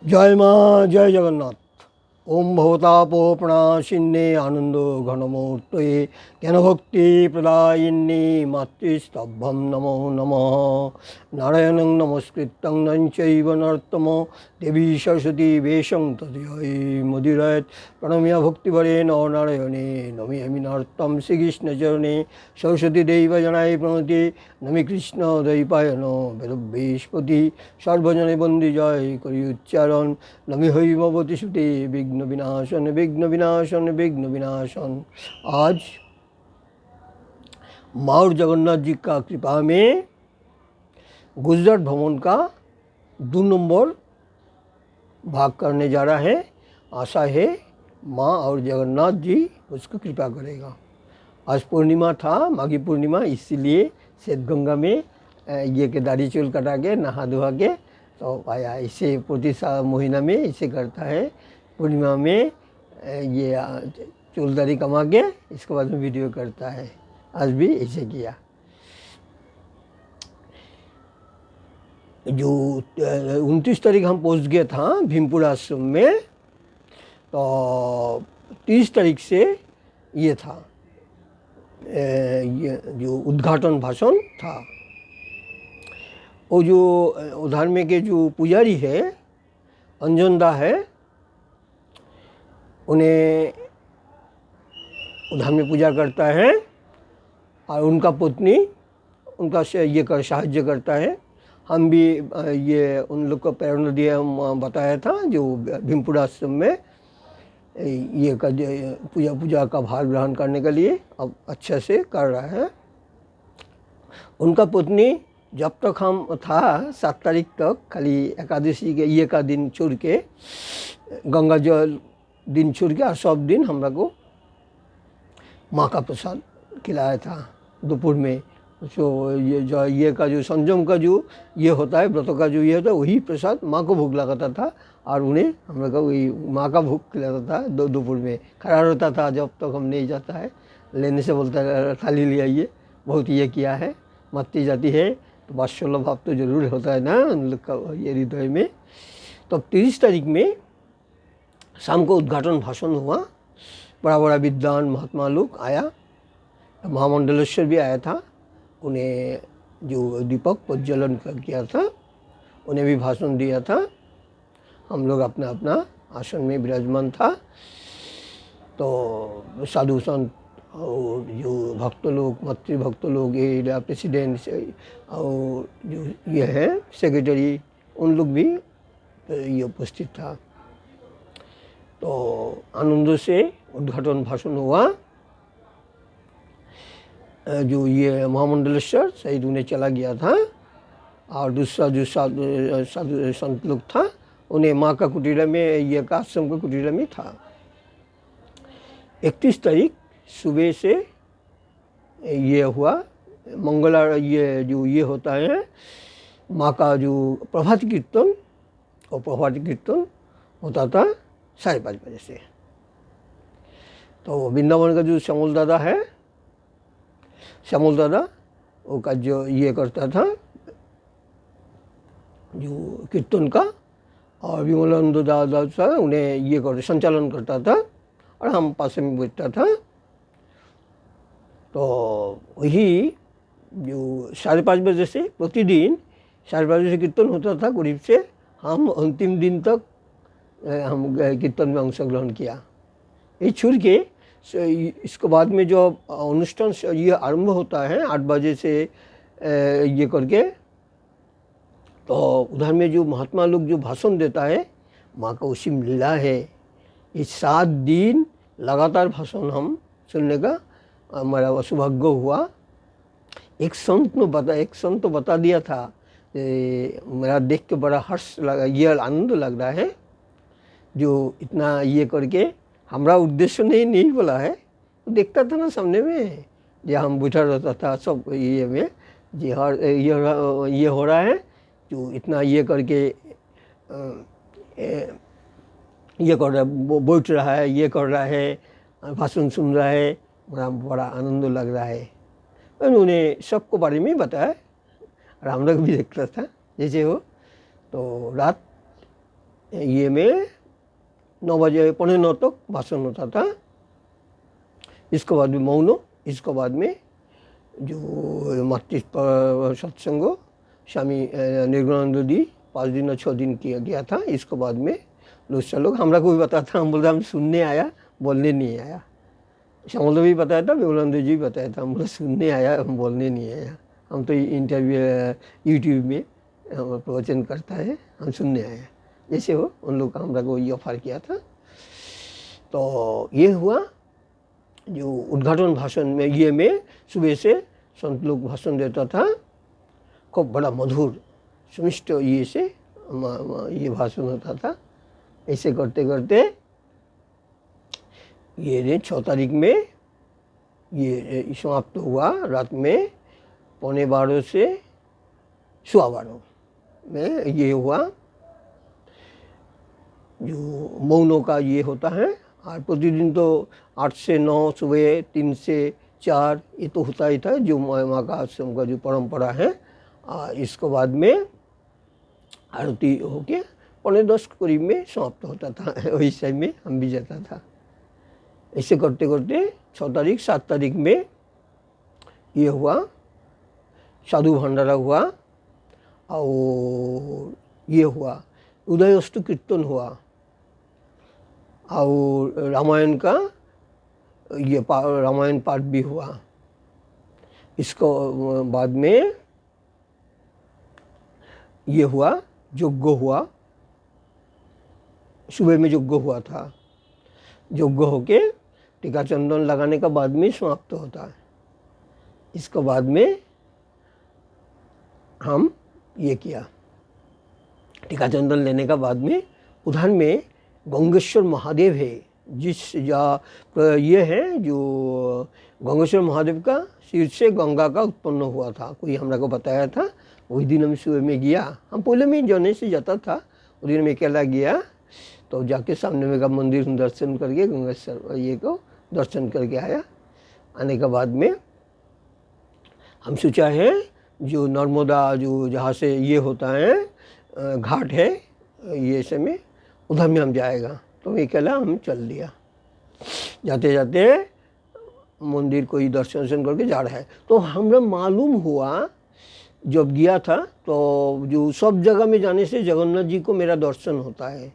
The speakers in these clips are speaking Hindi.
जय माँ जय जगन्नाथ। ओम भवतापोपणाशिन्ने आनंदो घनमूर्तये ज्ञानभक्ति प्रदायिन्ने मातृस्तभ्यं नमो नमः। नारायणं नमस्कृतं नरं चैव नरोत्तमं देवी सरस्वती वेशं तदय मुदीरयेत्। प्रणम्य भक्तिवरेण नारायणे नमामि नरोत्तमं श्रीकृष्णचरणे सरस्वती देवजनाय प्रणति नमि कृष्ण द्वैपायन वेदव्यस्पति सर्वजने बंदी जय करि उच्चारण नमि हरिभवति श्रुते विघ्न विनाशन विघ्न विनाशन विघ्न विनाशन। आज माँ और जगन्नाथ जी का कृपा में गुजरात भ्रमण का 2 नंबर भाग करने जा रहा है। आशा है माँ और जगन्नाथ जी उसको कृपा करेगा। आज पूर्णिमा था, माघी पूर्णिमा, इसीलिए श्वेत गंगा में ये के दाढ़ी चूल कटा के नहा धोआ के तो आया। इसे प्रति महीना में इसे करता है। पूर्णिमा में ये चूलदारी कमा के इसके बाद में वीडियो करता है। आज भी इसे किया। जो 29 तारीख हम पहुंच गए था भीमपुर आश्रम में, तो 30 तारीख से ये था, ये जो उद्घाटन भाषण था। वो जो उधर में के जो पुजारी है अंजनदा है, उन्हें उधर में पूजा करता है और उनका पत्नी उनका ये कर साहाय्य करता है। हम भी ये उन लोग को प्रेरणा दिया, हम बताया था जो भीमपुर आश्रम में ये का पूजा का भार ग्रहण करने के लिए अब अच्छे से कर रहा है। उनका पत्नी जब तक हम था 7 तारीख तक खाली एकादशी के ये का दिन छोड़ के, गंगा जल दिन छोड़ के और सब दिन हमरा को माँ का प्रसाद खिलाया था दोपहर में। तो ये का जो संजम का जो ये होता है, व्रत का जो ये होता है, वही प्रसाद माँ को भोग लगाता था और उन्हें हमरा को वही माँ का भोग खिलाता था। दोपहर में खड़ा रहता था जब तक हम नहीं जाता है, लेने से बोलता है थाली ले आइए। बहुत ये किया है। मातृ जाति है तो वात्सल्य भाव तो जरूर होता है ना उन लोग का ये हृदय में। तो 30 तारीख में शाम को उद्घाटन भाषण हुआ। बड़ा बड़ा विद्वान महात्मा लोग आया, महामंडलेश्वर भी आया था। उन्हें जो दीपक प्रज्वलन किया था, उन्हें भी भाषण दिया था। हम लोग अपना अपना आसन में विराजमान था। तो साधु संत और जो भक्त लोग, मातृभक्त लोग, ये प्रेसिडेंट और जो ये है सेक्रेटरी, उन लोग भी ये उपस्थित था। तो आनंद से उद्घाटन भाषण हुआ। जो ये महामंडलेश्वर शहीद उन्हें चला गया था और दूसरा जो साधु संत लोग था, उन्हें माँ का कुटीरा में, ये का आश्रम का कुटीरा में था। 31 तारीख सुबह से ये हुआ मंगला, ये जो ये होता है माँ का जो प्रभात कीर्तन, और प्रभात कीर्तन होता था 5:30 बजे से। तो वृंदावन का जो श्यामल दादा है, श्यामल दादा वो का जो ये करता था जो कीर्तन का, और विमलानंद दादा सा उन्हें ये कर संचालन करता था और हम पास में बैठता था। तो वही जो 5:30 बजे से प्रतिदिन 5:30 बजे से कीर्तन होता था करीब से। हम अंतिम दिन तक हम कीर्तन में अंशग्रहण किया। ये छोड़ के इसके बाद में जो अनुष्ठान ये आरंभ होता है 8 बजे से ये करके, तो उधर में जो महात्मा लोग जो भाषण देता है, माँ का असीम लीला है। ये 7 दिन लगातार भाषण हम सुनने का हमारा सौभाग्य हुआ। एक संत तो बता दिया था, मेरा देख के बड़ा हर्ष लगा, ये आनंद लग रहा है जो इतना ये करके। हमारा उद्देश्य नहीं बोला है, तो देखता था ना सामने में, जो हम बैठा रहता था सब ये में, जी हर ये हो रहा है जो इतना ये करके ये कर रहा है, बैठ रहा है, ये कर रहा है, भाषण सुन रहा है, बड़ा आनंद लग रहा है। उन्होंने सबको बारे में बताया और हम लोग भी देखता था जैसे हो। तो रात ये में 9 बजे 8:45 तक भाषण होता था। इसके बाद में मौन, इसके बाद में जो मातृ सत्संग स्वामी निर्गुणानंद जी 5 दिन और 6 दिन किया गया था। इसके बाद में दूसरा लोग हमरा को भी बताया था, हम बोलते हम सुनने आया, बोलने नहीं आया। श्यामल भी बताया था, विमलानंद जी भी बताया था, हम बोले सुनने आया, हम बोलने नहीं आया। हम तो इंटरव्यू यूट्यूब में प्रवचन करता है, हम सुनने आए। जैसे वो उन लोग का हमरा को ये ऑफर किया था। तो ये हुआ जो उद्घाटन भाषण में, ये में सुबह से संत लोग भाषण देता था, खूब बड़ा मधुर सुमिष्ट ये से ये भाषण होता था। ऐसे करते करते ये 6 तारीख में ये समाप्त हुआ। रात में 11:15 से 12:15 में ये हुआ जो मौनों का ये होता है। और प्रतिदिन तो 8 से 9, सुबह 3 से 4 ये तो होता ही था, जो माँ का आश्रम का जो परंपरा है। इसके बाद में आरती होके 9:45 करीब में समाप्त होता था। वही टाइम में हम भी जाता था। ऐसे करते करते 6 तारीख 7 तारीख में ये हुआ, साधु भंडारा हुआ और ये हुआ उदयस्तु कीर्तन हुआ और रामायण का ये रामायण पाठ भी हुआ। इसको बाद में ये हुआ यज्ञ हुआ, सुबह में यज्ञ हुआ था। यज्ञ होके टीका चंदन लगाने का बाद में समाप्त होता है। इसके बाद में हम ये किया, टीका चंदन लेने का बाद में उधर में गंगेश्वर महादेव है, जिस ये है जो गंगेश्वर महादेव का सिर से गंगा का उत्पन्न हुआ था। कोई हमरा को बताया था। वही दिन हम सुबह में गया, हम पहले में जाने से जाता था, उस दिन में अकेला गया। तो जाके सामने में का मंदिर दर्शन करके गंगेश्वर ये को दर्शन करके आया। आने के बाद में हम सोचा है जो नर्मदा जो जहाँ से ये होता है घाट है ये समय, उधर में हम जाएगा। तो अकेला हम चल दिया। जाते जाते मंदिर कोई दर्शन करके जा रहा है। तो हमरा मालूम हुआ जब गया था, तो जो सब जगह में जाने से जगन्नाथ जी को मेरा दर्शन होता है।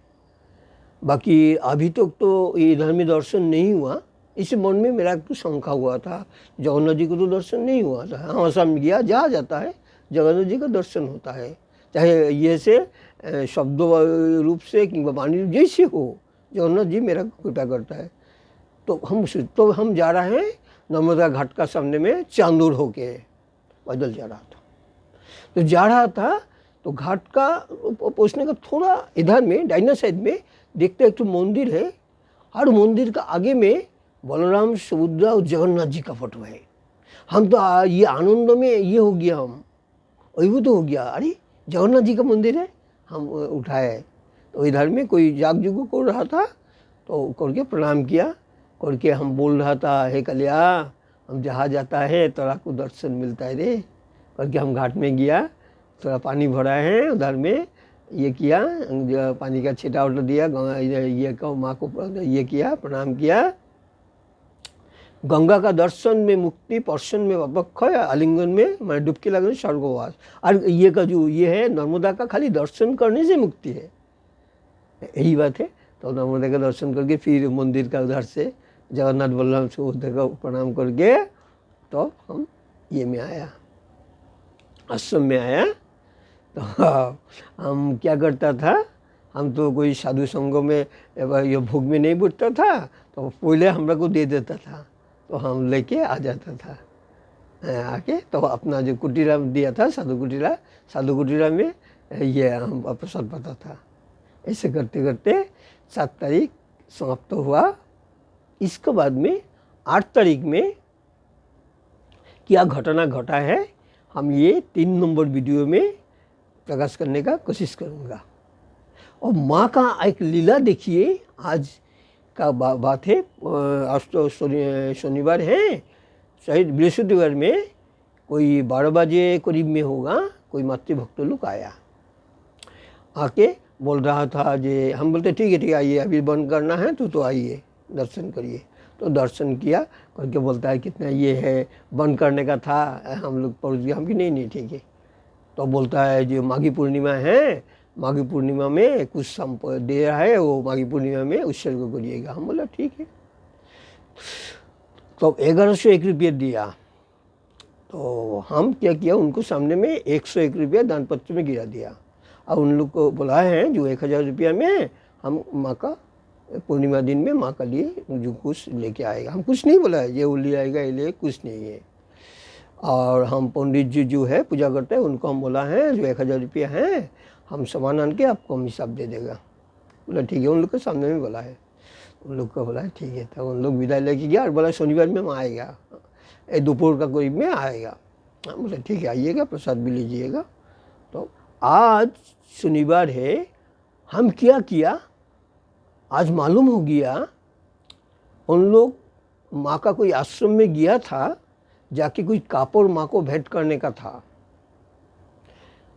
बाकी अभी तक तो इधर में दर्शन नहीं हुआ। इस मन में मेरा कुछ शंका हुआ था, जगन्नाथ जी को तो दर्शन नहीं हुआ था। हाँ सब गया जा जाता है, जगन्नाथ जी का दर्शन होता है, चाहे ये से शब्द रूप से कि वाणी रूप जैसे हो, जगन्नाथ जी मेरा कृपा करता है। तो हम जा रहे हैं नर्मदा घाट का सामने में चांदूर होके पैदल जा रहा था। तो जा रहा था तो घाट का पहुँचने का थोड़ा इधर में दाहिना साइड में देखते एक तो मंदिर है, और मंदिर का आगे में बलराम सुभद्रा और जगन्नाथ जी का फोटो है। हम तो ये आनंद में ये हो गया, हम अभिभूत हो गया, अरे जगन्नाथ जी का मंदिर है। हम उठाए तो इधर में कोई जाग कर रहा था, तो करके प्रणाम किया, करके हम बोल रहा था, हे कलिया हम जहाँ जाता है तोरा को दर्शन मिलता है रे। करके हम घाट में गया, थोड़ा पानी भरा है उधर में, ये किया, पानी का छिटा उठा दिया, ये को माँ को ये किया, प्रणाम किया। गंगा का दर्शन में मुक्ति, पर्शन में अपक्षय, आलिंगन में मैं डुबकी लगने स्वर्गवास। और ये का जो ये है नर्मदा का खाली दर्शन करने से मुक्ति है, यही बात है। तो नर्मदा का दर्शन करके फिर मंदिर का उधर से जगन्नाथ बलराम सुभद्रा का प्रणाम करके तो हम ये में आया, आश्रम में आया। तो हम क्या करता था, हम तो कोई साधु संघों में ये भोग में नहीं बैठता था, तो पहले हमरा को दे देता था, तो हम लेके आ जाता था। आके तो अपना जो कुटीरा दिया था साधु कुटीरा में ये हम प्रसाद पाता था। ऐसे करते करते 7 तारीख समाप्त हुआ। इसके बाद में 8 तारीख में क्या घटना घटा है, हम ये 3 नंबर वीडियो में प्रकाश करने का कोशिश करूँगा। और माँ का एक लीला देखिए, आज का बात है, आज तो शनिवार है, शायद बृहस्पतिवार में कोई 12 बजे करीब में होगा, कोई मातृभक्त लोग आया, आके बोल रहा था जे हम बोलते ठीक है आइए, अभी बंद करना है तो आइए दर्शन करिए। तो दर्शन किया करके बोलता है कितना ये है, बंद करने का था, हम लोग पहुँच गए। हम कि नहीं ठीक है। तो बोलता है जो माघी पूर्णिमा है, माघी पूर्णिमा में कुछ दे रहा है, वो माघी पूर्णिमा में उत्सर्ग करिएगा। हम बोला ठीक है। तो 1101 रुपये दिया। तो हम क्या किया, उनको सामने में 101 रुपया दान पत्र में गिरा दिया। और उन लोग को बुलाए हैं जो 1000 रुपया में हम माँ का पूर्णिमा दिन में माँ का लिए जो कुछ लेके आएगा। हम कुछ नहीं बोला है ये वो ले आएगा, ये ले, कुछ नहीं है। और हम पंडित जी जो है पूजा करते हैं उनको हम बोला है जो 1000 रुपया है हम सामान आन के आपको हम हिसाब दे देगा। बोला ठीक है। उन लोग के सामने में बोला है, उन लोग को बोला है ठीक है। तब उन लोग विदाई लेके गया और बोला शनिवार में हम आएगा, दोपहर का करीब में आएगा। हम बोले ठीक है आइएगा, प्रसाद भी लीजिएगा। तो आज शनिवार है, हम क्या किया, आज मालूम हो गया उन लोग माँ का कोई आश्रम में गया था, जाके कोई कापड़ माँ को भेंट करने का था।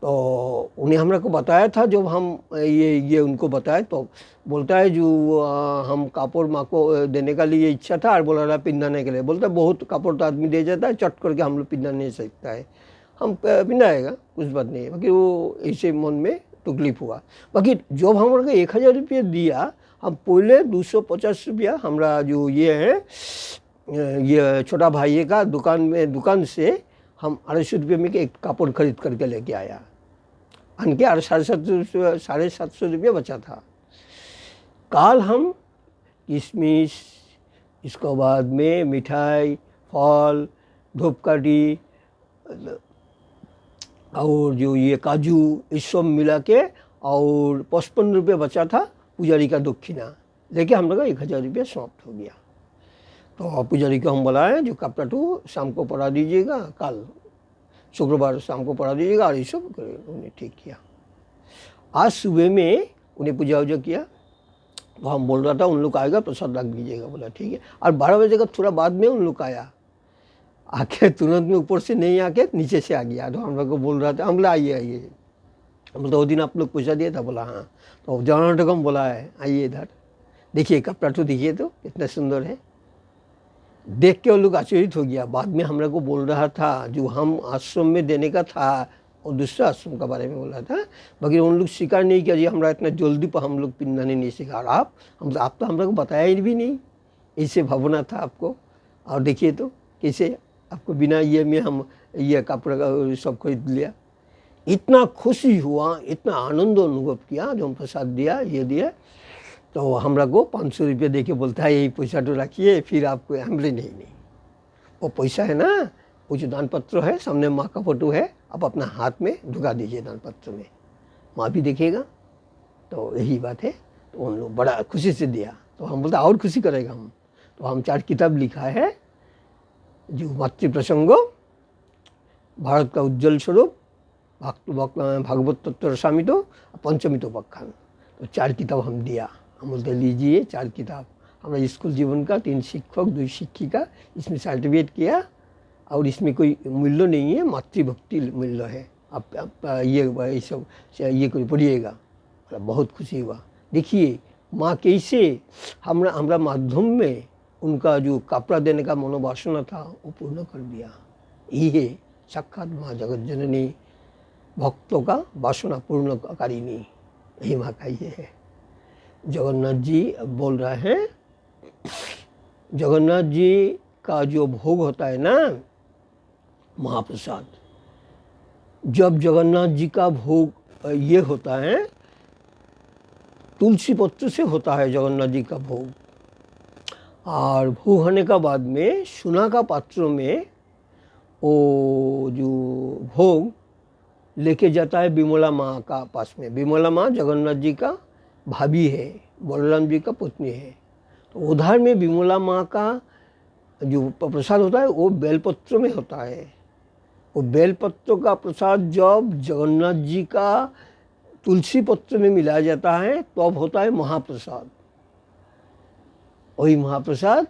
तो उन्हें हमरा को बताया था, जब हम ये उनको बताया तो बोलता है जो हम कापड़ माँ को देने का लिए इच्छा था और बोला रहा पिंधाने के लिए। बोलता है बहुत कापड़ तो आदमी दे जाता है, चट करके हम लोग पिंधा नहीं सकता है, हम पिंधाएगा कुछ बात नहीं है। बाकी वो ऐसे मन में तकलीफ हुआ। बाकी जब हम 1000 रुपये दिया, हम पहले 250 रुपया हमारा जो ये है ये छोटा भाई का दुकान से हम 250 रुपये में एक कापड़ खरीद करके लेके आया। आन के 750 रुपया बचा था। काल हम किशमिश, इसके बाद में मिठाई, फल, धूपकाठी और जो ये काजू, इस सब मिला के और 55 रुपये बचा था पुजारी का दक्षिणा लेके हम लोग का 1000 रुपया समाप्त हो गया। तो पुजारी को हम बुलाए जो कपड़ा तो शाम को पढ़ा दीजिएगा, कल शुक्रवार शाम को पढ़ा दीजिएगा, और ये सब उन्हें ठीक किया। आज सुबह में उन्हें पूजा वूजा किया। तो हम बोल रहा था उन लोग आएगा प्रसाद रख दीजिएगा। बोला ठीक है। और 12 बजे का थोड़ा बाद में उन लोग आया, आके तुरंत में ऊपर से नहीं आके नीचे से आ गया। तो हम लोग को बोल रहा था, हम बोला आइए। हम बोला वो दिन आप लोग पैसा दिया था। बोला हाँ। तो जनरल हम बोला है आइए इधर देखिए, कपड़ा तो देखिए तो कितना सुंदर है। देख के वो लोग आश्चर्यित हो गया। बाद में हम लोग को बोल रहा था जो हम आश्रम में देने का था और दूसरा आश्रम का बारे में बोला था, बाकी उन लोग स्वीकार नहीं किया जी हमारा इतना जल्दी पर हम लोग पिंधाने नहीं सीखा। और आप तो हम लोग को बताया ही भी नहीं, ऐसे भावना था आपको। और देखिए तो कैसे आपको बिना ये में हम ये कपड़ा का सब खरीद लिया। इतना खुशी हुआ, इतना आनंद अनुभव किया जो हम प्रसाद दिया, ये दिया। तो हमरा को 500 रुपये दे के बोलता है यही पैसा तो रखिए, फिर आपको हम बोले नहीं वो पैसा है ना, वो जो दान पत्र है सामने माँ का फोटो है, आप अपना हाथ में ढुका दीजिए दान पत्र में, माँ भी देखेगा। तो यही बात है। तो उन लोग बड़ा खुशी से दिया। तो हम बोलते और खुशी करेगा हम। तो हम 4 किताब लिखा है जो मातृ प्रसंगो, भारत का उज्जवल स्वरूप, भागवत तत्व रसामितो, पंचमितो पक्षान। तो 4 किताब हम दिया। हम बोलते लीजिए 4 किताब। हमारा स्कूल जीवन का 3 शिक्षक 2 शिक्षिका इसमें सर्टिफिकेट किया। और इसमें कोई मूल्य नहीं है, मातृभक्ति मूल्य है। आप ये सब ये कोई पढ़िएगा। बहुत खुशी हुआ। देखिए माँ कैसे हमारा माध्यम में उनका जो कपड़ा देने का मनोवासना था वो पूर्ण कर दिया। ये साक्षात माँ जगत जननी, भक्तों का वासना पूर्णकारिणी, यही माँ का ये है। जगन्नाथ जी बोल रहे हैं, जगन्नाथ जी का जो भोग होता है ना महाप्रसाद, जब जगन्नाथ जी का भोग ये होता है तुलसी पत्र से होता है जगन्नाथ जी का भोग। और भोग होने का बाद में सोना का पात्र में वो जो भोग लेके जाता है विमला माँ का पास में। विमला माँ जगन्नाथ जी का भाभी है, बलराम जी का पत्नी है। तो उधर में विमला माँ का जो प्रसाद होता है वो बेलपत्र में होता है। वो बेलपत्र का प्रसाद जब जगन्नाथ जी का तुलसी पत्र में मिलाया जाता है तब होता है महाप्रसाद। वही महाप्रसाद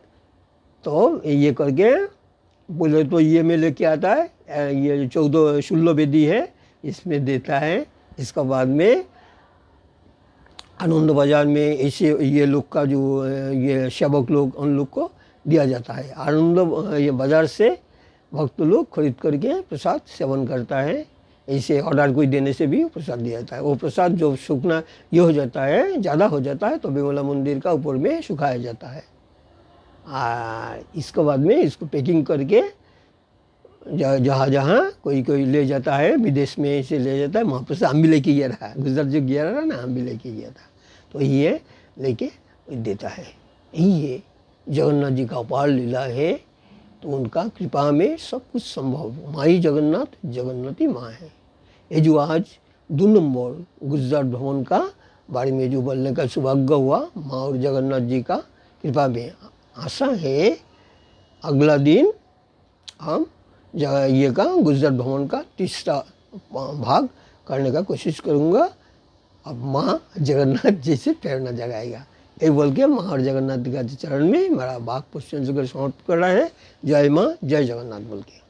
तो ये करके बोले तो ये में लेके आता है, ये 14 शूल्य वेदी है इसमें देता है। इसका बाद में आनंद बाज़ार में ऐसे ये लोग का जो ये सेवक लोग उन लोग को दिया जाता है। आनंद ये बाज़ार से भक्त लोग खरीद करके प्रसाद सेवन करता है। ऐसे ऑर्डर कोई देने से भी प्रसाद दिया जाता है। वो प्रसाद जो सूखना ये हो जाता है, ज़्यादा हो जाता है तो बिमला मंदिर का ऊपर में सुखाया जाता है। इसके बाद में इसको पैकिंग करके जहाँ जहाँ कोई कोई ले जाता है, विदेश में इसे ले जाता है, वहाँ पर से हम भी लेके गया रहा, गुजरात जो गया रहा ना, हम भी लेके गया था, तो ये लेके देता है। ये जगन्नाथ जी का अपार लीला है। तो उनका कृपा में सब कुछ संभव। माई जगन्नाथ जगन्नाथी माँ है। ये जो आज 2 नंबर गुजरात भवन का बारे में जो बोलने का सौभाग्य हुआ, माँ और जगन्नाथ जी का कृपा में, आशा है अगला दिन हम ये का गुजरात भवन का 3रा भाग करने का कोशिश करूँगा। अब माँ जगन्नाथ जी से प्रेरणा जगाएगा, ये बोल के माँ और जगन्नाथ जी के चरण में मेरा भाग पुष्पांजलि समाप्त कर रहा है। जय माँ, जय जगन्नाथ बोल के।